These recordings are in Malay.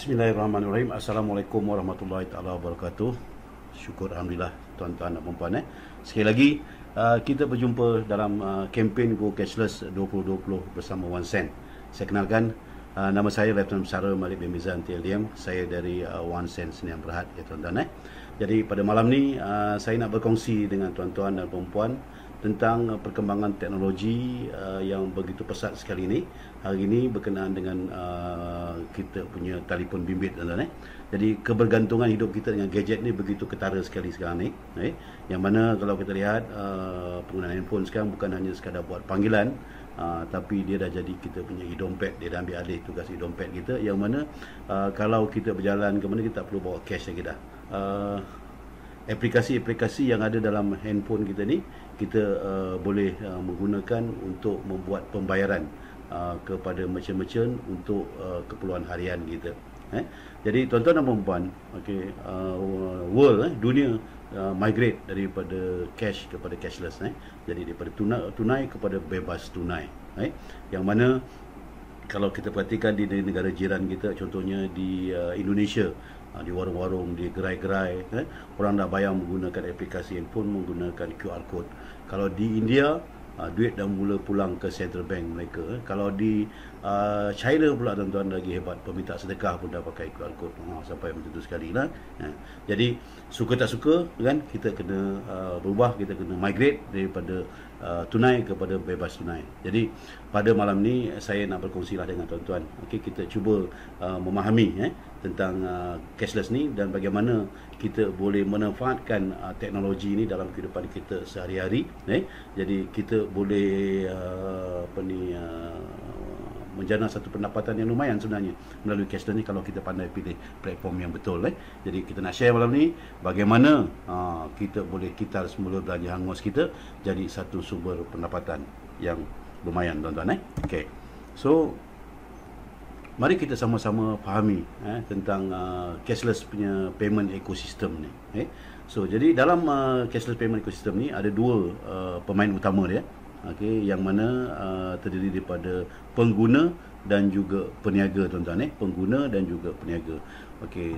Bismillahirrahmanirrahim. Assalamualaikum warahmatullahi taala wabarakatuh. Syukur alhamdulillah tuan-tuan dan puan-puan. Sekali lagi kita berjumpa dalam kempen Go Cashless 2020 bersama OneSend. Saya kenalkan, nama saya Lieutenant Besar Malik bin Mizan TLDM. Saya dari OneSend Sdn Bhd ya tuan-tuan. Jadi pada malam ni saya nak berkongsi dengan tuan-tuan dan puan-puan tentang perkembangan teknologi yang begitu pesat sekali ini. Hari ini berkenaan dengan kita punya telefon bimbit tuan-tuan. Jadi kebergantungan hidup kita dengan gadget ni begitu ketara sekali sekarang ni. Yang mana kalau kita lihat penggunaan handphone sekarang bukan hanya sekadar buat panggilan, tapi dia dah jadi kita punya e-dompet. Dia dah ambil alih tugas e-dompet kita, yang mana kalau kita berjalan ke mana kita tak perlu bawa cash lagi dah. Aplikasi-aplikasi yang ada dalam handphone kita ni kita boleh menggunakan untuk membuat pembayaran kepada merchant-merchant untuk keperluan harian kita. Jadi tuan-tuan dan puan-puan, world dunia migrate daripada cash kepada cashless. Jadi daripada tunai kepada bebas tunai. Yang mana kalau kita perhatikan di negara jiran kita, contohnya di Indonesia, di warung-warung, di gerai-gerai, orang dah bayar menggunakan aplikasi handphone, menggunakan QR code. Kalau di India, duit dah mula pulang ke central bank mereka. Kalau di China pula tuan-tuan lagi hebat, peminta sedekah pun dah pakai QR code. Sampai macam tu sekali lah. Jadi suka tak suka kan, kita kena berubah, kita kena migrate daripada tunai kepada bebas tunai. Jadi pada malam ni saya nak berkongsi lah dengan tuan-tuan. Kita cuba memahami tentang cashless ni dan bagaimana kita boleh memanfaatkan teknologi ni dalam kehidupan kita sehari-hari. Jadi kita boleh menjana satu pendapatan yang lumayan sebenarnya melalui cashless ni kalau kita pandai pilih platform yang betul. Jadi kita nak share malam ni bagaimana kita boleh kitar semula belanja hangus kita jadi satu sumber pendapatan yang lumayan tuan-tuan. So mari kita sama-sama fahami tentang cashless punya payment ecosystem ni. So jadi dalam cashless payment ecosystem ni ada dua pemain utama dia. Yang mana terdiri daripada pengguna dan juga peniaga tuan-tuan. Pengguna dan juga peniaga.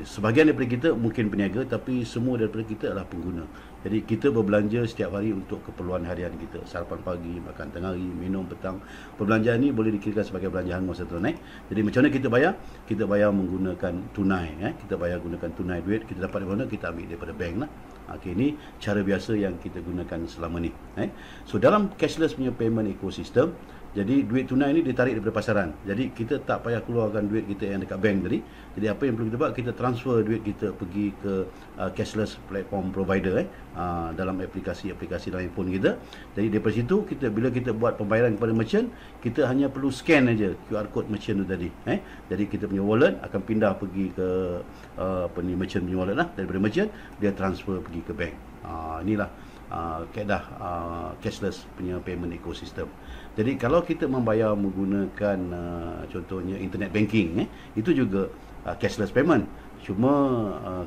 Sebahagian daripada kita mungkin peniaga, tapi semua daripada kita adalah pengguna. Jadi kita berbelanja setiap hari untuk keperluan harian kita. Sarapan pagi, makan tengah hari, minum petang. Perbelanjaan ni boleh dikirakan sebagai belanja hangus tuan-tuan. Jadi macam mana kita bayar? Kita bayar menggunakan tunai. Kita bayar gunakan tunai, duit kita dapat dari mana? Kita ambil daripada bank lah. Ini cara biasa yang kita gunakan selama ni. So dalam cashless punya payment ecosystem, jadi duit tunai ni ditarik daripada pasaran. Jadi kita tak payah keluarkan duit kita yang dekat bank tadi. Jadi apa yang perlu kita buat, kita transfer duit kita pergi ke cashless platform provider dalam aplikasi-aplikasi dalam handphone kita. Jadi daripada situ bila kita buat pembayaran kepada merchant, kita hanya perlu scan aja QR code merchant tu tadi. Jadi kita punya wallet akan pindah pergi ke merchant punya wallet lah. Daripada merchant dia transfer pergi ke bank. Inilah kaedah cashless punya payment ecosystem. Jadi kalau kita membayar menggunakan contohnya internet banking, itu juga cashless payment. Cuma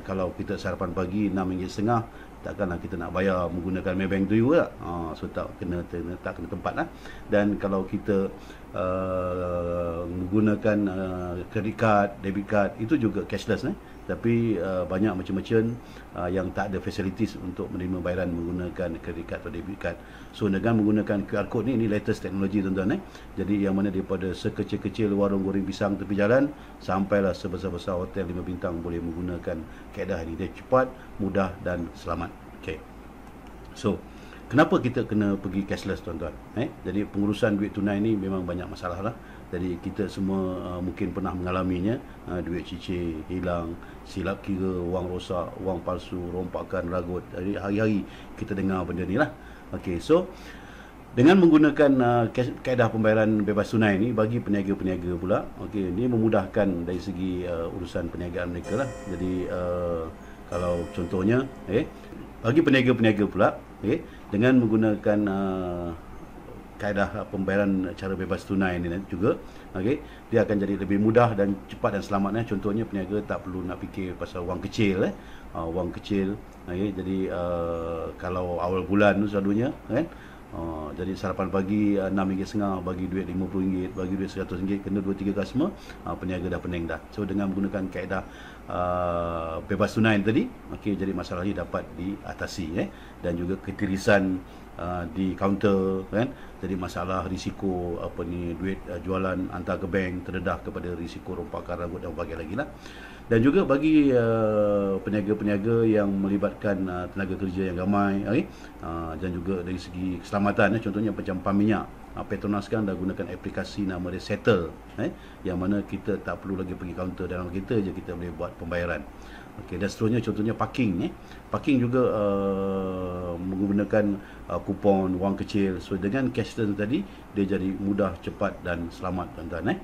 kalau kita sarapan pagi RM6.50, takkanlah kita nak bayar menggunakan Maybank tu juga. So tak kena tempat lah. Dan kalau kita menggunakan credit card, debit card, itu juga cashless. Tapi banyak macam-macam yang tak ada facilities untuk menerima bayaran menggunakan credit card atau debit card. So dengan menggunakan QR code ni latest teknologi tuan-tuan. Jadi yang mana daripada sekecil-kecil warung goreng pisang tepi jalan sampailah sebesar-besar hotel 5 bintang boleh menggunakan kaedah ini. Dia cepat, mudah dan selamat. So kenapa kita kena pergi cashless tuan-tuan? Jadi pengurusan duit tunai ni memang banyak masalah lah. Jadi kita semua mungkin pernah mengalaminya. Duit cicir hilang, silap kira, wang rosak, wang palsu, rompakan, ragut. Jadi hari-hari kita dengar benda ni lah. So dengan menggunakan kaedah pembayaran bebas tunai ni bagi peniaga-peniaga pula, ini memudahkan dari segi urusan perniagaan mereka lah. Jadi kalau contohnya bagi peniaga-peniaga pula, dengan menggunakan kaedah pembayaran cara bebas tunai ini juga, dia akan jadi lebih mudah dan cepat dan selamatnya. Contohnya peniaga tak perlu nak fikir pasal wang kecil, wang kecil. Jadi kalau awal bulan tu selalunya Jadi sarapan pagi RM6.5 bagi duit RM50, bagi duit RM100, kena 2-3 customer, peniaga dah pening dah. So dengan menggunakan kaedah bebas tunai tadi, okey, jadi masalah ini dapat diatasi, dan juga ketirisan di kaunter, kan. Jadi masalah risiko duit jualan hantar ke bank terdedah kepada risiko rompakan rambut dan berbagai lagi lah. Dan juga bagi peniaga-peniaga yang melibatkan tenaga kerja yang ramai, dan juga dari segi keselamatan, contohnya macam pam minyak, Petronas kan dah gunakan aplikasi nama dia Settle, yang mana kita tak perlu lagi pergi kaunter, dalam kereta je kita boleh buat pembayaran. Okey, dan seterusnya contohnya parking, parking juga menggunakan kupon wang kecil. So dengan cashless tadi, dia jadi mudah, cepat dan selamat, tuan-tuan.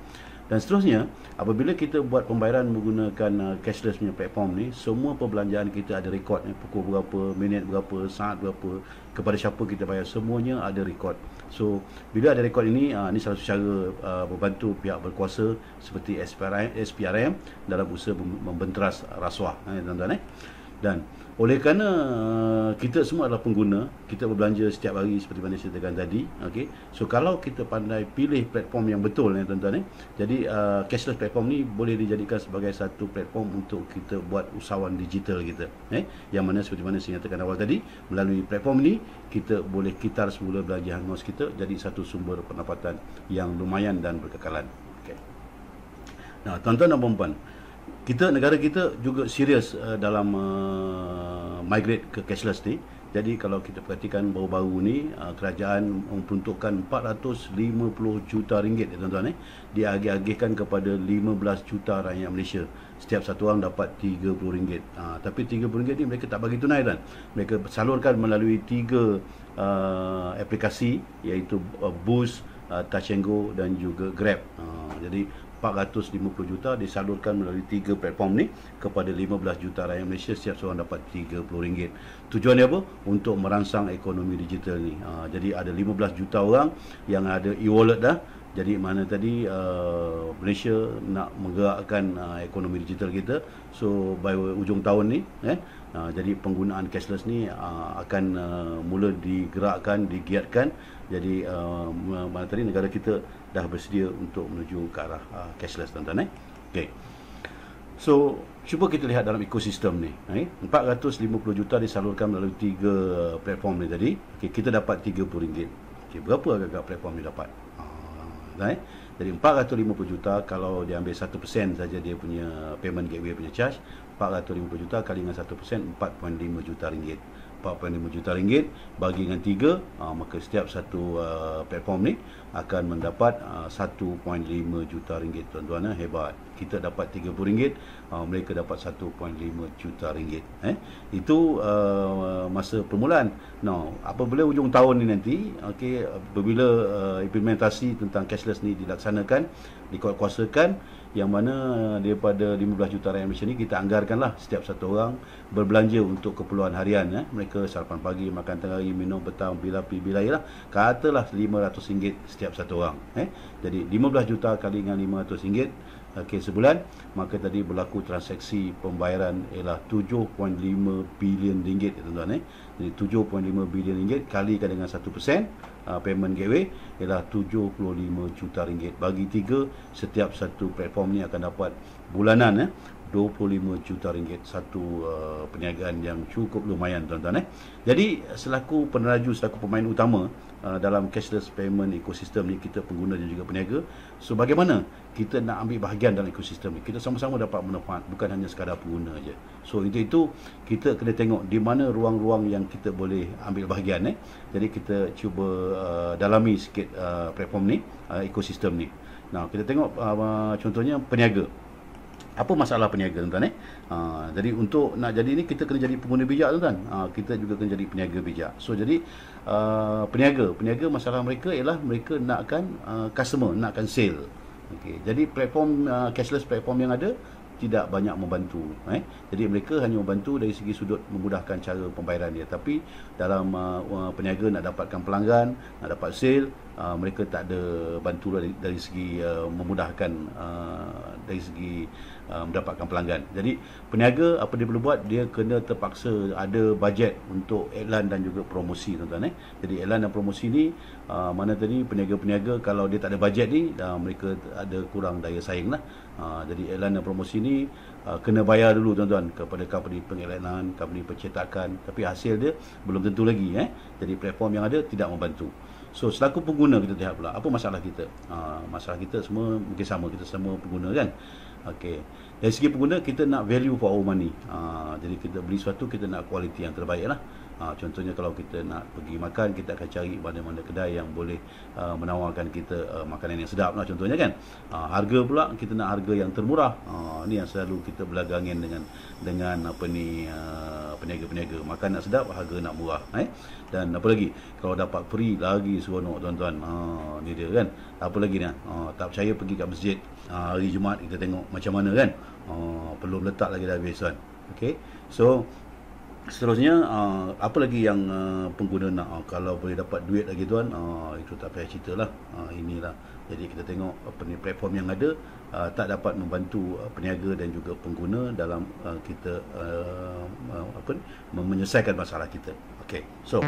Dan seterusnya, apabila kita buat pembayaran menggunakan cashless punya platform ni, semua perbelanjaan kita ada rekod, pukul berapa, minit berapa, saat berapa, kepada siapa kita bayar, semuanya ada rekod. So bila ada rekod ini, ini salah satu cara membantu pihak berkuasa seperti SPRM dalam usaha membenteras rasuah, tuan-tuan. Dan oleh kerana kita semua adalah pengguna, kita berbelanja setiap hari seperti mana saya katakan tadi, okey. So kalau kita pandai pilih platform yang betul, tuan-tuan, jadi cashless platform ni boleh dijadikan sebagai satu platform untuk kita buat usahawan digital kita, yang mana seperti mana saya nyatakan awal tadi, melalui platform ni kita boleh kitar semula belanja hangus kita, jadi satu sumber pendapatan yang lumayan dan berkekalan. Okey. Nah, tuan-tuan dan puan-puan, negara kita juga serius dalam migrate ke cashless ni. Jadi kalau kita perhatikan baru-baru ni, kerajaan memperuntukkan 450 juta ringgit, tuan-tuan, diagih-agihkan kepada 15 juta rakyat Malaysia. Setiap satu orang dapat RM30. Tapi RM30 ni mereka tak bagi tunai, kan. Mereka salurkan melalui 3 aplikasi, iaitu Boost, Touch and Go dan juga Grab. Jadi 450 juta disalurkan melalui 3 platform ni kepada 15 juta rakyat Malaysia. Setiap seorang dapat RM30. Tujuannya apa? Untuk merangsang ekonomi digital ni. Jadi ada 15 juta orang yang ada e-wallet dah. Jadi mana tadi Malaysia nak menggerakkan ekonomi digital kita. So by ujung tahun ni, jadi penggunaan cashless ni akan mula digerakkan, digiatkan. Jadi mana tadi negara kita dah bersedia untuk menuju ke arah cashless, tuan-tuan. Okey. So cuba kita lihat dalam ekosistem ni, 450 juta disalurkan melalui 3 platform ni tadi. Okey, kita dapat RM30. Okey, berapa agak-agak platform ni dapat? Jadi 450 juta, kalau dia ambil 1% saja dia punya payment gateway punya charge, 450 juta kali dengan 1%, 4.5 juta ringgit. 4.5 juta ringgit bagi dengan 3, maka setiap satu platform ni akan mendapat 1.5 juta ringgit, tuan-tuan. Hebat. Kita dapat RM30, mereka dapat 1.5 juta ringgit. Itu masa permulaan. Now, apabila ujung tahun ni nanti, okey, apabila implementasi tentang cashless ni dilaksanakan, dikuatkuasakan, yang mana daripada 15 juta rakyat Malaysia ni kita anggarkanlah setiap satu orang berbelanja untuk keperluan harian. Mereka sarapan pagi, makan tengah hari, minum petang, bila pergi bila lah, katalah RM500 setiap satu orang. Jadi 15 juta kali dengan RM500, okey, sebulan, maka tadi berlaku transaksi pembayaran ialah RM7.5 bilion, tuan-tuan. Jadi RM7.5 bilion kalikan dengan 1% payment gateway ialah RM75 juta. Bagi 3, setiap satu platform ni akan dapat bulanan RM25 juta. Satu perniagaan yang cukup lumayan, tuan-tuan. Jadi selaku peneraju, selaku pemain utama dalam cashless payment ekosistem ni, kita pengguna dan juga peniaga. So bagaimana kita nak ambil bahagian dalam ekosistem ni? Kita sama-sama dapat manfaat, bukan hanya sekadar pengguna je. So itu kita kena tengok di mana ruang-ruang yang kita boleh ambil bahagian. Jadi kita cuba dalami sikit platform ni, ekosistem ni. Nah, kita tengok contohnya peniaga. Apa masalah peniaga, tuan-tuan? Jadi untuk nak jadi ni, kita kena jadi pengguna bijak, tuan-tuan. Kita juga kena jadi peniaga bijak. So jadi peniaga masalah mereka ialah mereka nakkan customer, nakkan sale. Okey, jadi platform cashless platform yang ada tidak banyak membantu. Jadi mereka hanya membantu dari segi sudut memudahkan cara pembayaran dia, tapi dalam peniaga nak dapatkan pelanggan, nak dapat sale, mereka tak ada bantu dari segi memudahkan dari segi mendapatkan pelanggan. Jadi peniaga apa dia perlu buat, dia kena terpaksa ada bajet untuk iklan dan juga promosi, tuan-tuan. Jadi iklan dan promosi ni mana tadi peniaga-peniaga kalau dia tak ada bajet ni, mereka ada kurang daya saing lah. Jadi iklan dan promosi ni kena bayar dulu, tuan-tuan, kepada company pengiklanan, company pencetakan, tapi hasil dia belum tentu lagi. Jadi platform yang ada tidak membantu. So selaku pengguna, kita lihat pula apa masalah kita. Masalah kita semua mungkin sama, kita semua pengguna kan. Okey. Dari segi pengguna, kita nak value for our money. Jadi kita beli sesuatu, kita nak kualiti yang terbaik lah. Contohnya kalau kita nak pergi makan, kita akan cari mana-mana kedai yang boleh menawarkan kita makanan yang sedap lah, contohnya kan. Harga pula, kita nak harga yang termurah. Ni yang selalu kita berlagangin dengan apa ni, peniaga-peniaga. Makan nak sedap, harga nak murah. Dan apa lagi, kalau dapat free lagi seronok, tuan-tuan. Ni dia kan. Apa lagi ni, tak percaya pergi kat masjid hari Jumaat, kita tengok macam mana kan. Belum letak lagi dah habis kan. Okay. So seterusnya, apa lagi yang pengguna nak, kalau boleh dapat duit lagi, tuan, itu tak payah cerita lah. Inilah, jadi kita tengok apa ni, platform yang ada tak dapat membantu peniaga dan juga pengguna dalam kita apa ni, menyelesaikan masalah kita. Okay. So